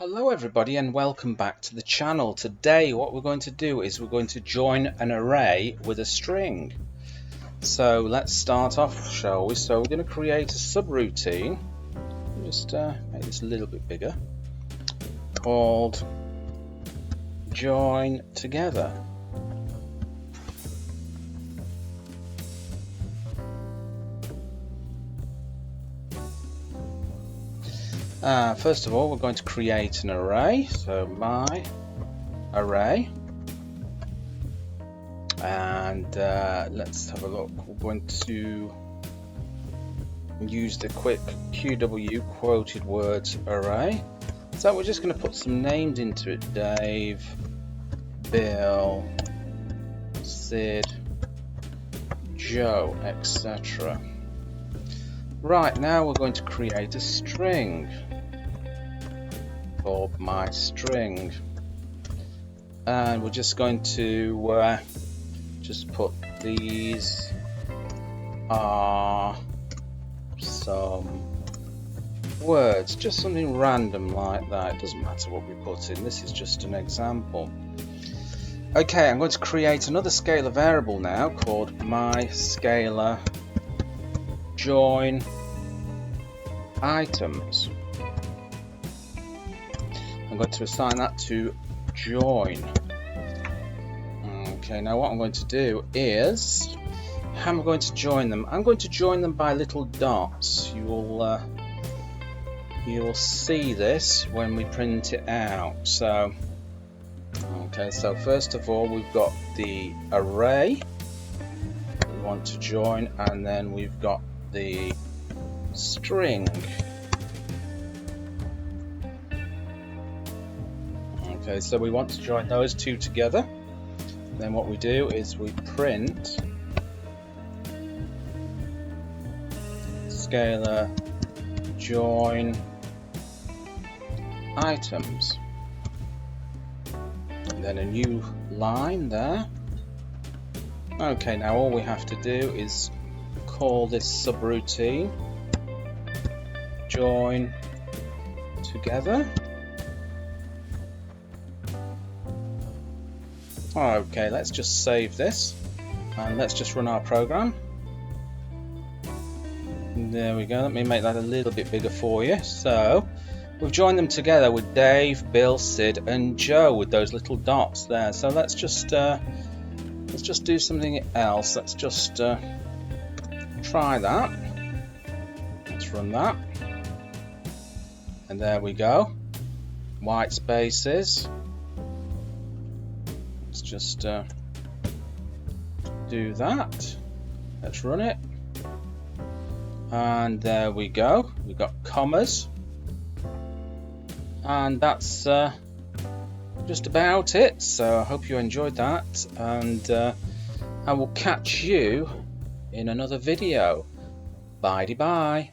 Hello everybody and welcome back to the channel. Today what we're going to do is we're going to join an array with a string. So let's start off, shall we? So we're going to create a subroutine. Just make this a little bit bigger, called join together. First of all, we're going to create an array. So my array, and let's have a look. We're going to use the quick QW quoted words array. So we're just going to put some names into it: Dave, Bill, Sid, Joe, etc. Right, now we're going to create a string called my string, and we're just going to just put these are some words, just something random like that. It doesn't matter what we put in, this is just an example. Okay, I'm going to create another scalar variable now called my scalar join items. I'm going to assign that to join. Okay, now what I'm going to do is, how am I going to join them? I'm going to join them by little dots. You will see this when we print it out. So okay, so first of all we've got the array we want to join, and then we've got the string. Okay, so we want to join those two together. Then what we do is we print scalar join items, and then a new line there. Okay, now all we have to do is call this subroutine join together. Okay, let's just save this and let's just run our program. There we go. Let me make that a little bit bigger for you. So we've joined them together with Dave, Bill, Sid and Joe with those little dots there. So let's just do something else. Let's just try that. Let's run that, and there we go. White spaces. Let's just do that. Let's run it, and there we go. We've got commas, and that's just about it. So I hope you enjoyed that, and I will catch you in another video. Bye-bye.